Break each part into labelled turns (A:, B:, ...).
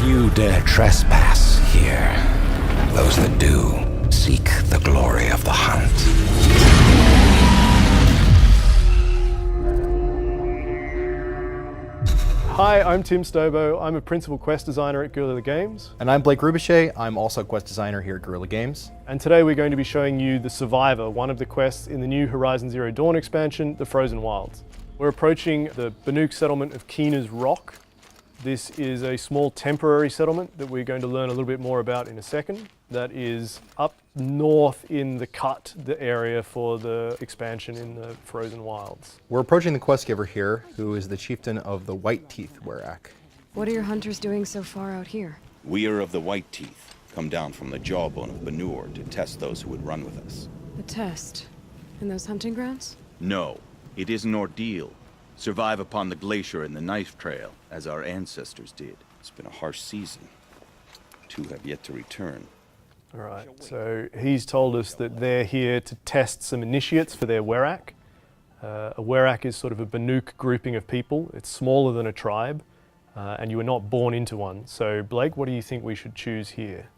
A: Few dare trespass here. Those that do seek the glory of the hunt.
B: Hi, I'm Tim Stobo. I'm a principal quest designer at Guerilla Games.
C: And I'm Blake Rubichet. I'm also a quest designer here at Guerilla Games.
B: And today we're going to be showing you The Survivor, one of the quests in the new Horizon Zero Dawn expansion, The Frozen Wilds. We're approaching the Banuk settlement of Keena's Rock. This is a small temporary settlement that we're going to learn a little bit more about in a second. That is up north in the cut, the area for the expansion in the Frozen Wilds.
C: We're approaching the quest giver here, who is the chieftain of the White Teeth Werak.
D: What are your hunters doing so far out here?
E: We are of the White Teeth, come down from the jawbone of Banur to test those who would run with us.
D: The test? In those hunting grounds?
E: No, it is an ordeal. Survive upon the glacier and the knife trail, as our ancestors did. It's been a harsh season. 2 have yet to return.
B: All right, so he's told us that they're here to test some initiates for their Werak. A Werak is sort of a Banuk grouping of people. It's smaller than a tribe, and you were not born into one. So Blake, what do you think we should choose here?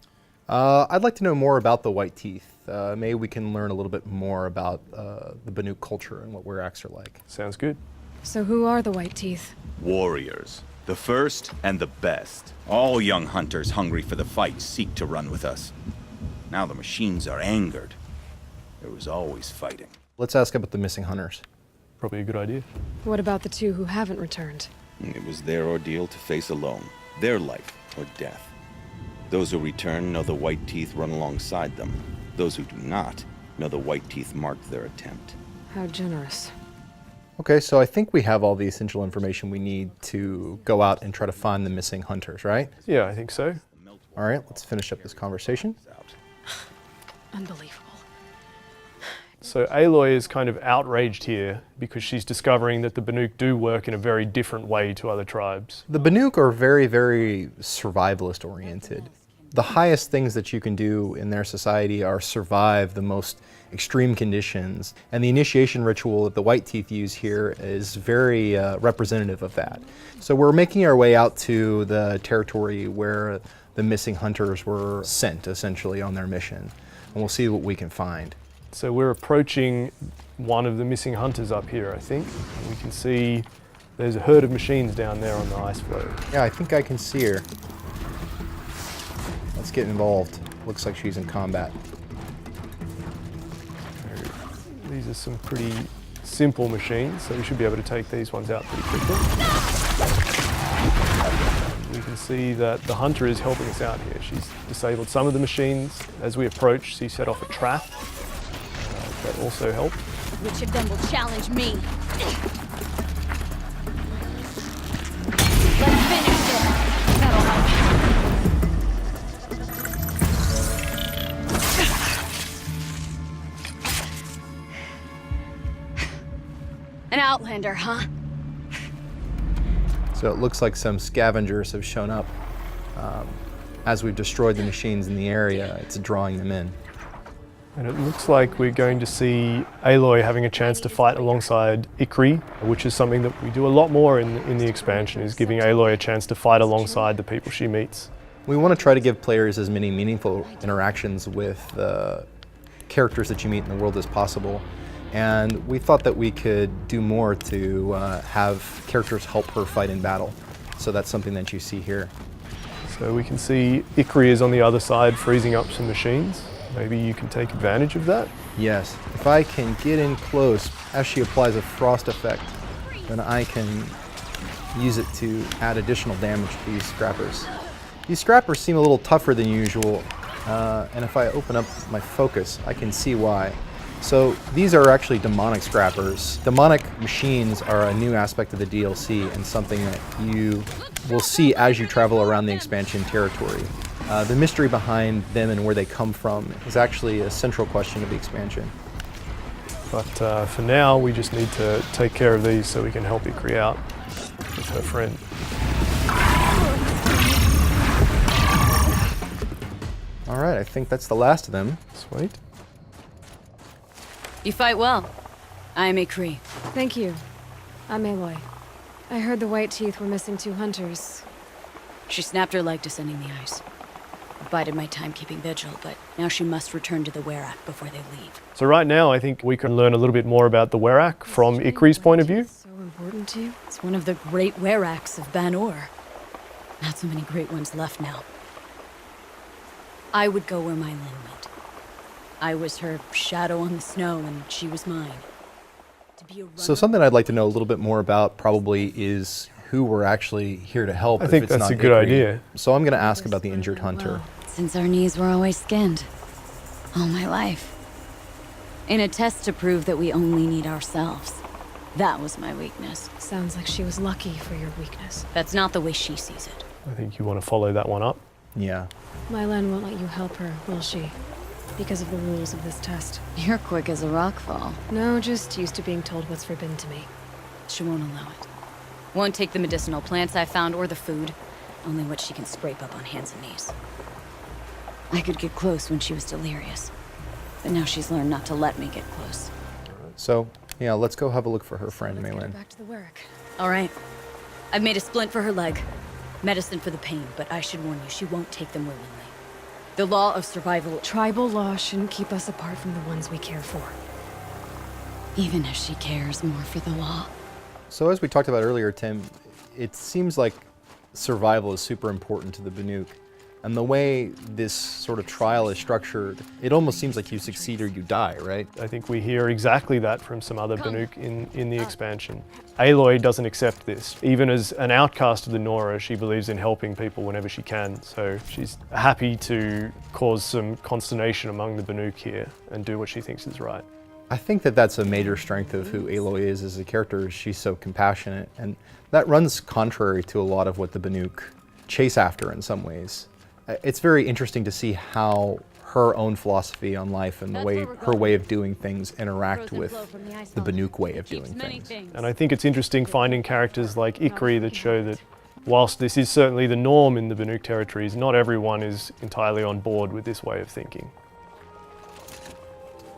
C: I'd like to know more about the White Teeth. Maybe we can learn a little bit more about the Banuk culture and what Weraks are like.
B: Sounds good.
D: So who are the White Teeth?
E: Warriors. The first and the best. All young hunters hungry for the fight seek to run with us. Now the machines are angered. There was always fighting.
C: Let's ask about the missing hunters.
B: Probably a good idea.
D: What about the 2 who haven't returned?
E: It was their ordeal to face alone. Their life or death. Those who return know the White Teeth run alongside them. Those who do not know the White Teeth marked their attempt.
D: How generous.
C: Okay, so I think we have all the essential information we need to go out and try to find the missing hunters, right?
B: Yeah, I think so.
C: All right, let's finish up this conversation.
D: Unbelievable.
B: So Aloy is kind of outraged here because she's discovering that the Banuk do work in a very different way to other tribes.
C: The Banuk are very, very survivalist oriented. The highest things that you can do in their society are survive the most extreme conditions, and the initiation ritual that the White Teeth use here is very representative of that. So we're making our way out to the territory where the missing hunters were sent, essentially, on their mission, and we'll see what we can find.
B: So we're approaching one of the missing hunters up here, I think. And we can see there's a herd of machines down there on the ice floe.
C: Yeah, I think I can see her. Let's get involved. Looks like she's in combat.
B: These are some pretty simple machines, so we should be able to take these ones out pretty quickly. We can see that the hunter is helping us out here. She's disabled some of the machines. As we approach, she set off a trap. That also helped.
F: Which of them will challenge me? Let's finish this. That'll help. An outlander, huh?
C: So it looks like some scavengers have shown up. As we've destroyed the machines in the area, it's drawing them in.
B: And it looks like we're going to see Aloy having a chance to fight alongside Ikri, which is something that we do a lot more in the expansion, is giving Aloy a chance to fight alongside the people she meets.
C: We want to try to give players as many meaningful interactions with the characters that you meet in the world as possible. And we thought that we could do more to have characters help her fight in battle. So that's something that you see here.
B: So we can see Ikri is on the other side freezing up some machines. Maybe you can take advantage of that?
C: Yes. If I can get in close as she applies a frost effect, then I can use it to add additional damage to these scrappers. These scrappers seem a little tougher than usual, and if I open up my focus, I can see why. So these are actually demonic scrappers. Demonic machines are a new aspect of the DLC and something that you will see as you travel around the expansion territory. The mystery behind them and where they come from is actually a central question of the expansion.
B: But for now, we just need to take care of these so we can help Ikri out with her friend.
C: All right, I think that's the last of them.
B: Sweet.
F: You fight well. I'm Ikri.
D: Thank you. I'm Aloy. I heard the White Teeth were missing 2 hunters.
F: She snapped her leg descending the ice. I bided my time keeping vigil, but now she must return to the Werak before they leave.
B: So right now, I think we can learn a little bit more about the Werak from Ikri's point of view.
D: So important to you?
F: It's one of the great Weraks of Ban-Or. Not so many great ones left now. I would go where my Lin went. I was her shadow on the snow, and she was mine. To be a
C: So something I'd like to know a little bit more about probably is who we're actually here to help.
B: I think that's a good idea.
C: So I'm going to ask about the injured hunter.
F: Since our knees were always skinned. All my life. In a test to prove that we only need ourselves. That was my weakness.
D: Sounds like she was lucky for your weakness.
F: That's not the way she sees it.
B: I think you want to follow that one up.
C: Yeah.
D: Mylan won't let you help her, will she? Because of the rules of this test.
F: You're quick as a rock fall.
D: No, just used to being told what's forbidden to me.
F: She won't allow it. Won't take the medicinal plants I found or the food. Only what she can scrape up on hands and knees. I could get close when she was delirious. But now she's learned not to let me get close.
C: So, yeah, let's go have a look for her friend,
D: Let's get her
C: Maylin.
D: back to the Werak.
F: All right. I've made a splint for her leg. Medicine for the pain, but I should warn you, she won't take them willingly. The law of survival,
D: Tribal law shouldn't keep us apart from the ones we care for.
F: even if she cares more for the law.
C: So as we talked about earlier, Tim, it seems like survival is super important to the Banuk. And the way this sort of trial is structured, it almost seems like you succeed or you die, right?
B: I think we hear exactly that from some other Banuk in the expansion. Aloy doesn't accept this. Even as an outcast of the Nora, she believes in helping people whenever she can. So she's happy to cause some consternation among the Banuk here and do what she thinks is right.
C: I think that that's a major strength of who Aloy is as a character. She's so compassionate, and that runs contrary to a lot of what the Banuk chase after in some ways. It's very interesting to see how her own philosophy on life and the way her way of doing things interact with the Banuk way of doing things.
B: And I think it's interesting finding characters like Ikri that show that whilst this is certainly the norm in the Banuk territories, not everyone is entirely on board with this way of thinking.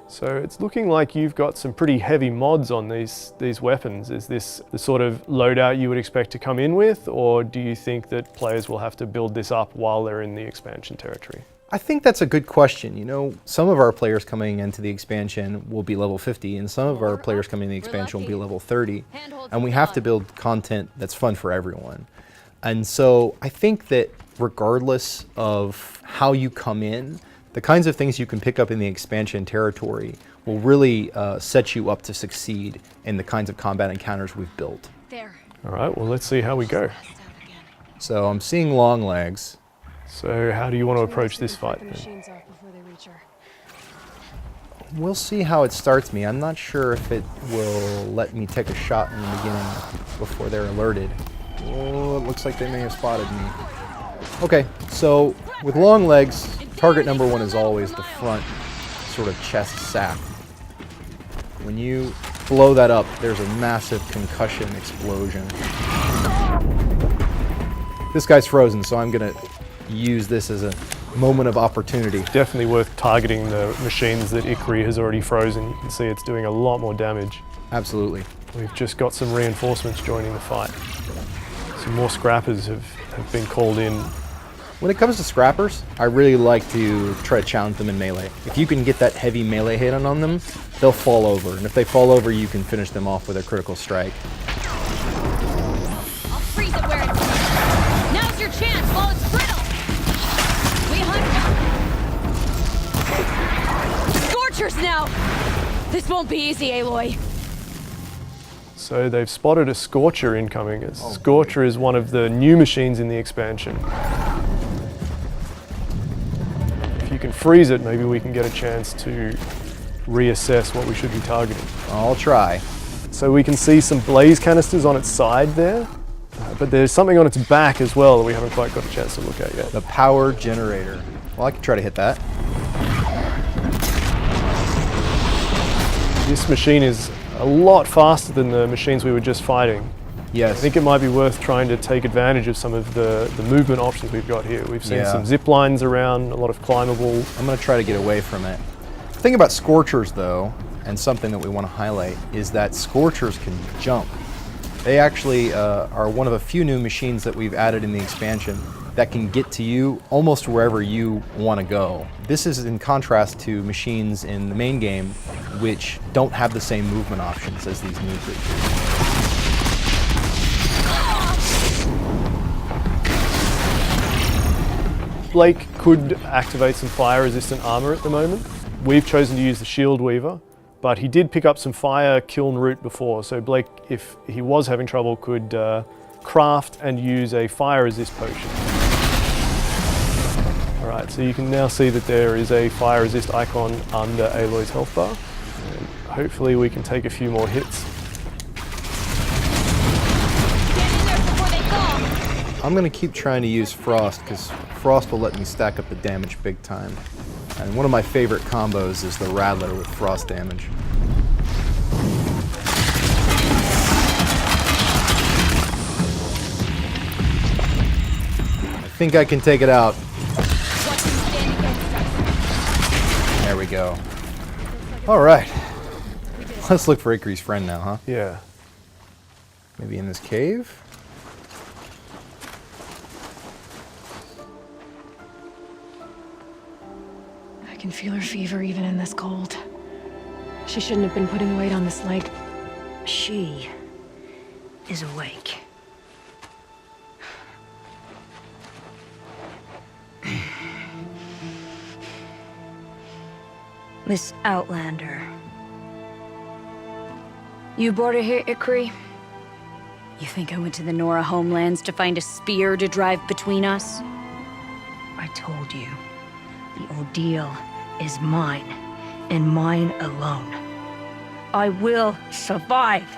B: So it's looking like you've got some pretty heavy mods on these weapons. Is this the sort of loadout you would expect to come in with, or do you think that players will have to build this up while they're in the expansion territory?
C: I think that's a good question. You know, some of our players coming into the expansion will be level 50, and some of our players coming into the expansion will be level 30. And we have to build content that's fun for everyone. And so I think that regardless of how you come in, the kinds of things you can pick up in the expansion territory will really set you up to succeed in the kinds of combat encounters we've built.
F: There.
B: All right, well, let's see how we go.
C: So I'm seeing long legs.
B: So how do you want to approach this fight then?
D: Machines off before they reach her.
C: We'll see how it starts me. I'm not sure if it will let me take a shot in the beginning before they're alerted. Oh, it looks like they may have spotted me. Okay, so with long legs, target number one is always the front sort of chest sack. When you blow that up, there's a massive concussion explosion. This guy's frozen, so I'm gonna use this as a moment of opportunity.
B: Definitely worth targeting the machines that Ikri has already frozen. You can see it's doing a lot more damage.
C: Absolutely.
B: We've just got some reinforcements joining the fight. Some more scrappers have been called in.
C: When it comes to scrappers, I really like to try to challenge them in melee. If you can get that heavy melee hit on them, they'll fall over. And if they fall over, you can finish them off with a critical strike.
F: I'll freeze it where it's... Now's your chance while it's brittle! We hunt... Scorchers now! This won't be easy, Aloy.
B: So they've spotted a Scorcher incoming. A Scorcher is one of the new machines in the expansion. If you can freeze it, maybe we can get a chance to reassess what we should be targeting.
C: I'll try.
B: So we can see some blaze canisters on its side there, but there's something on its back as well that we haven't quite got a chance to look at yet.
C: The power generator. Well, I can try to hit that.
B: This machine is a lot faster than the machines we were just fighting.
C: Yes.
B: I think it might be worth trying to take advantage of some of the movement options we've got here. We've seen some zip lines around, a lot of climbable.
C: I'm going to try to get away from it. The thing about Scorchers, though, and something that we want to highlight, is that Scorchers can jump. They actually are one of a few new machines that we've added in the expansion that can get to you almost wherever you want to go. This is in contrast to machines in the main game which don't have the same movement options as these new creatures.
B: Blake could activate some fire-resistant armor at the moment. We've chosen to use the Shield Weaver, but he did pick up some fire kiln root before, so Blake, if he was having trouble, could craft and use a fire resist potion. Alright, so you can now see that there is a fire resist icon under Aloy's health bar. And hopefully we can take a few more hits.
C: I'm going to keep trying to use Frost because Frost will let me stack up the damage big time. And one of my favorite combos is the Rattler with Frost damage. I think I can take it out. There we go. Alright. Let's look for Ikri's friend now, huh?
B: Yeah.
C: Maybe in this cave?
D: I can feel her fever even in this cold. She shouldn't have been putting weight on this leg.
G: She is awake. Miss Outlander. You brought her here, Ikri?
F: You think I went to the Nora homelands to find a spear to drive between us?
G: I told you. The ordeal is mine, and mine alone. I will survive!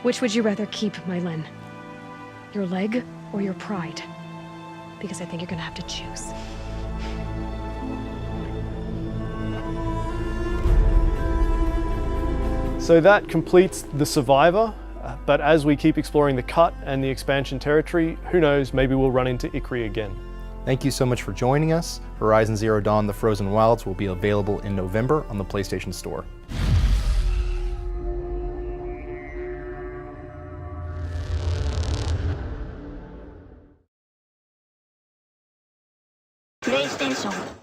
D: Which would you rather keep, Mylin? Your leg or your pride? Because I think you're gonna have to choose.
B: So that completes the Survivor, but as we keep exploring the Cut and the expansion territory, who knows, maybe we'll run into Ikri again.
C: Thank you so much for joining us. Horizon Zero Dawn: The Frozen Wilds will be available in November on the PlayStation Store.
G: PlayStation